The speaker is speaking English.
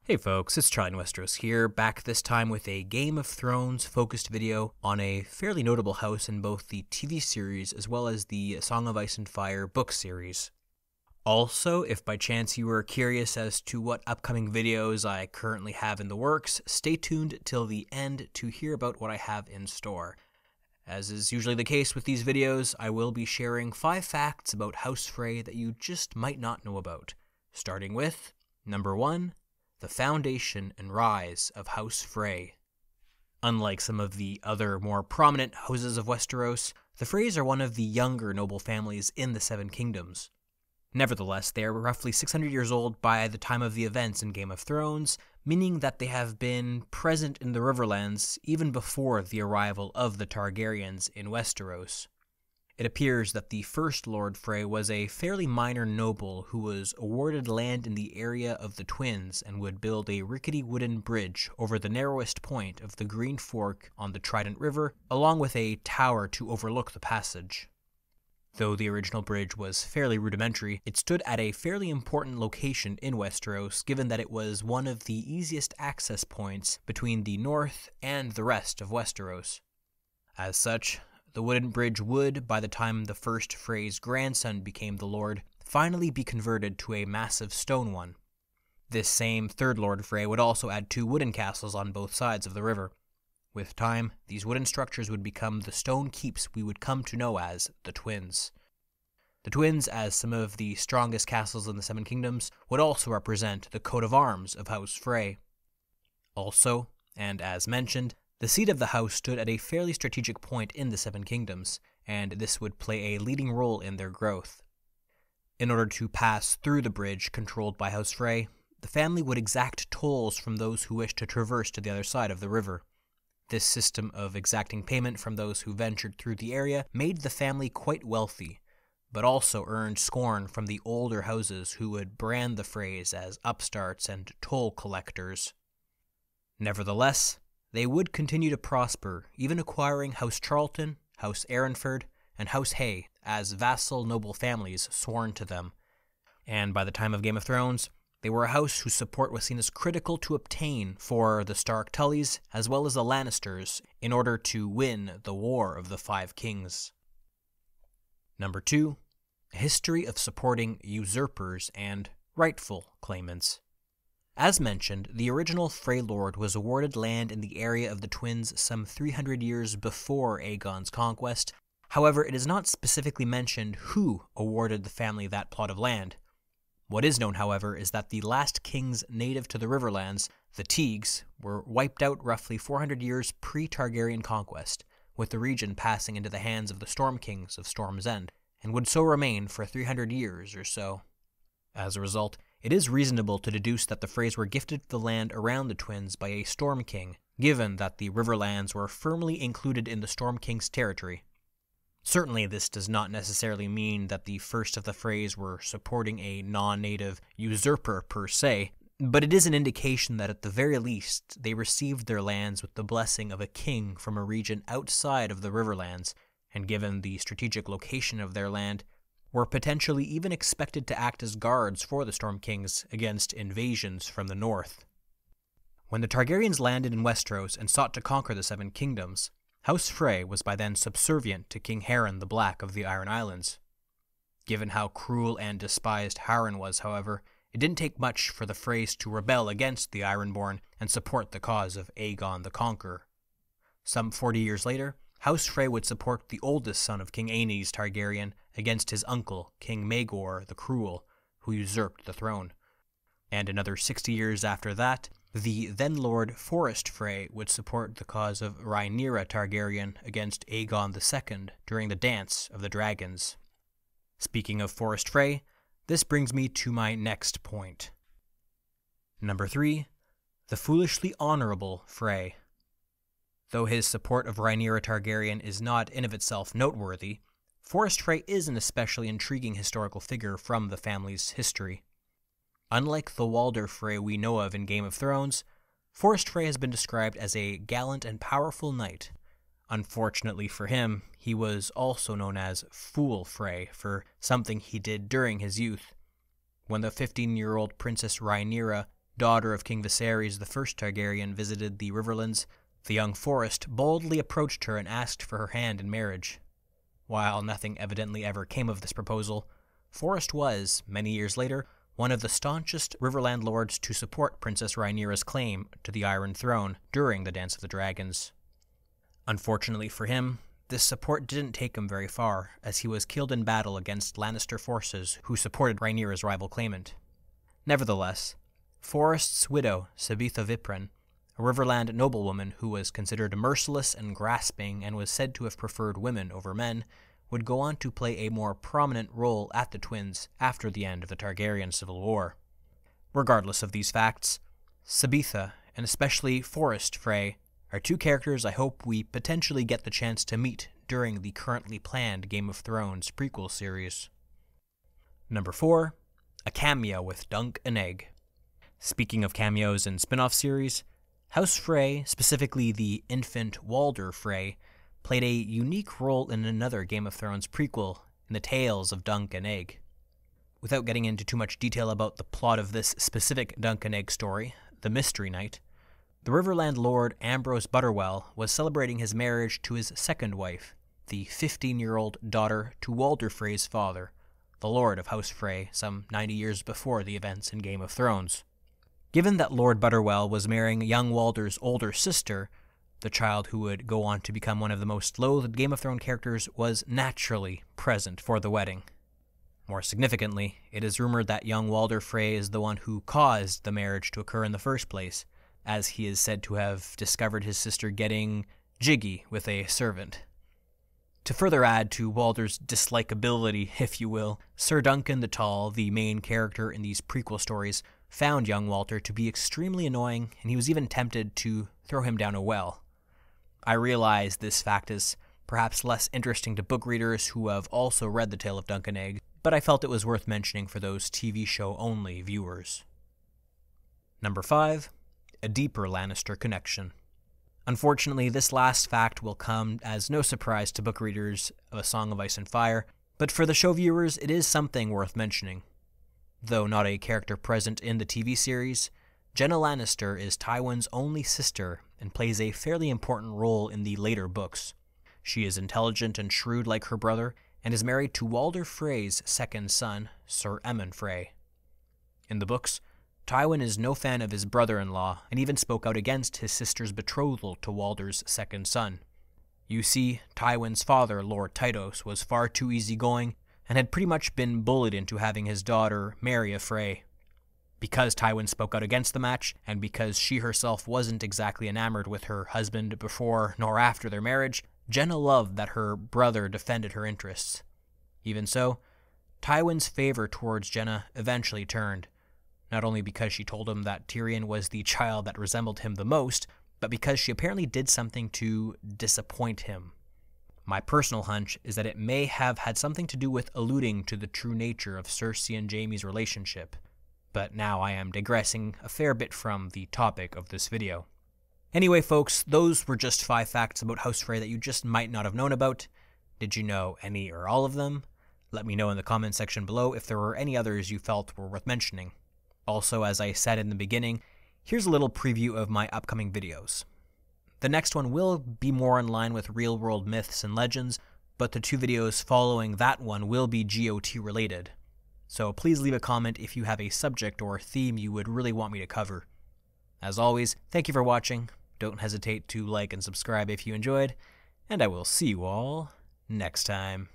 Hey folks, it's Charlie in Westeros here, back this time with a Game of Thrones focused video on a fairly notable house in both the TV series as well as the Song of Ice and Fire book series. Also, if by chance you were curious as to what upcoming videos I currently have in the works, stay tuned till the end to hear about what I have in store. As is usually the case with these videos, I will be sharing 5 facts about House Frey that you just might not know about. Starting with, number 1, the foundation and rise of House Frey. Unlike some of the other more prominent houses of Westeros, the Freys are one of the younger noble families in the Seven Kingdoms. Nevertheless, they are roughly 600 years old by the time of the events in Game of Thrones, meaning that they have been present in the Riverlands even before the arrival of the Targaryens in Westeros. It appears that the first Lord Frey was a fairly minor noble who was awarded land in the area of the Twins and would build a rickety wooden bridge over the narrowest point of the Green Fork on the Trident River, along with a tower to overlook the passage. Though the original bridge was fairly rudimentary, it stood at a fairly important location in Westeros, given that it was one of the easiest access points between the north and the rest of Westeros. As such, the wooden bridge would, by the time the first Frey's grandson became the Lord, finally be converted to a massive stone one. This same third Lord Frey would also add 2 wooden castles on both sides of the river. With time, these wooden structures would become the stone keeps we would come to know as the Twins. The Twins, as some of the strongest castles in the Seven Kingdoms, would also represent the coat of arms of House Frey. Also, and as mentioned, the seat of the house stood at a fairly strategic point in the Seven Kingdoms, and this would play a leading role in their growth. In order to pass through the bridge controlled by House Frey, the family would exact tolls from those who wished to traverse to the other side of the river. This system of exacting payment from those who ventured through the area made the family quite wealthy, but also earned scorn from the older houses who would brand the Freys as upstarts and toll collectors. Nevertheless, they would continue to prosper, even acquiring House Charlton, House Arrynford, and House Hay as vassal noble families sworn to them. And by the time of Game of Thrones, they were a house whose support was seen as critical to obtain for the Stark Tullys as well as the Lannisters in order to win the War of the Five Kings. Number 2, a history of supporting usurpers and rightful claimants. As mentioned, the original Frey Lord was awarded land in the area of the Twins some 300 years before Aegon's conquest. However, it is not specifically mentioned who awarded the family that plot of land. What is known, however, is that the last kings native to the Riverlands, the Teagues, were wiped out roughly 400 years pre-Targaryen conquest, with the region passing into the hands of the Storm Kings of Storm's End, and would so remain for 300 years or so. As a result, it is reasonable to deduce that the Freys were gifted the land around the Twins by a Storm King, given that the Riverlands were firmly included in the Storm King's territory. Certainly this does not necessarily mean that the first of the Freys were supporting a non-native usurper per se, but it is an indication that at the very least they received their lands with the blessing of a king from a region outside of the Riverlands, and given the strategic location of their land, were potentially even expected to act as guards for the Storm Kings against invasions from the north. When the Targaryens landed in Westeros and sought to conquer the Seven Kingdoms, House Frey was by then subservient to King Harren the Black of the Iron Islands. Given how cruel and despised Harren was, however, it didn't take much for the Freys to rebel against the Ironborn and support the cause of Aegon the Conqueror. Some 40 years later, House Frey would support the oldest son of King Aenys Targaryen against his uncle, King Maegor the Cruel, who usurped the throne. And another 60 years after that, the then-Lord Forrest Frey would support the cause of Rhaenyra Targaryen against Aegon II during the Dance of the Dragons. Speaking of Forrest Frey, this brings me to my next point. Number 3, the foolishly honorable Frey. Though his support of Rhaenyra Targaryen is not in of itself noteworthy, Forrest Frey is an especially intriguing historical figure from the family's history. Unlike the Walder Frey we know of in Game of Thrones, Forrest Frey has been described as a gallant and powerful knight. Unfortunately for him, he was also known as Fool Frey for something he did during his youth. When the 15-year-old Princess Rhaenyra daughter of King Viserys, the first Targaryen, visited the Riverlands, the young Forrest boldly approached her and asked for her hand in marriage. While nothing evidently ever came of this proposal, Forrest was, many years later, one of the staunchest Riverland lords to support Princess Rhaenyra's claim to the Iron Throne during the Dance of the Dragons. Unfortunately for him, this support didn't take him very far, as he was killed in battle against Lannister forces who supported Rhaenyra's rival claimant. Nevertheless, Forrest's widow, Sabitha Vipren, a Riverland noblewoman who was considered merciless and grasping and was said to have preferred women over men, would go on to play a more prominent role at the Twins after the end of the Targaryen Civil War. Regardless of these facts, Sabitha, and especially Forrest Frey, are two characters I hope we potentially get the chance to meet during the currently planned Game of Thrones prequel series. Number 4. A cameo with Dunkan Egg. Speaking of cameos in spin-off series, House Frey, specifically the infant Walder Frey, played a unique role in another Game of Thrones prequel in the Tales of Dunkan Egg. Without getting into too much detail about the plot of this specific Dunkan Egg story, The Mystery Night, the Riverland Lord Ambrose Butterwell was celebrating his marriage to his second wife, the 15-year-old daughter to Walder Frey's father, the Lord of House Frey, some 90 years before the events in Game of Thrones. Given that Lord Butterwell was marrying young Walder's older sister, the child who would go on to become one of the most loathed Game of Thrones characters was naturally present for the wedding. More significantly, it is rumored that young Walder Frey is the one who caused the marriage to occur in the first place, as he is said to have discovered his sister getting jiggy with a servant. To further add to Walder's dislikability, if you will, Sir Duncan the Tall, the main character in these prequel stories, found young Walter to be extremely annoying, and he was even tempted to throw him down a well. I realize this fact is perhaps less interesting to book readers who have also read The Tale of Dunkan Egg, but I felt it was worth mentioning for those TV show-only viewers. Number 5. A deeper Lannister connection. Unfortunately, this last fact will come as no surprise to book readers of A Song of Ice and Fire, but for the show viewers, it is something worth mentioning. Though not a character present in the TV series, Jenna Lannister is Tywin's only sister and plays a fairly important role in the later books. She is intelligent and shrewd like her brother, and is married to Walder Frey's second son, Sir Aemon Frey. In the books, Tywin is no fan of his brother-in-law, and even spoke out against his sister's betrothal to Walder's second son. You see, Tywin's father, Lord Tytos, was far too easygoing, and had pretty much been bullied into having his daughter marry a Frey. Because Tywin spoke out against the match, and because she herself wasn't exactly enamored with her husband before nor after their marriage, Jenna loved that her brother defended her interests. Even so, Tywin's favor towards Jenna eventually turned, not only because she told him that Tyrion was the child that resembled him the most, but because she apparently did something to disappoint him. My personal hunch is that it may have had something to do with alluding to the true nature of Cersei and Jaime's relationship, but now I am digressing a fair bit from the topic of this video. Anyway, folks, those were just 5 facts about House Frey that you just might not have known about. Did you know any or all of them? Let me know in the comment section below if there were any others you felt were worth mentioning. Also, as I said in the beginning, here's a little preview of my upcoming videos. The next one will be more in line with real-world myths and legends, but the 2 videos following that one will be GOT related. So please leave a comment if you have a subject or theme you would really want me to cover. As always, thank you for watching. Don't hesitate to like and subscribe if you enjoyed, and I will see you all next time.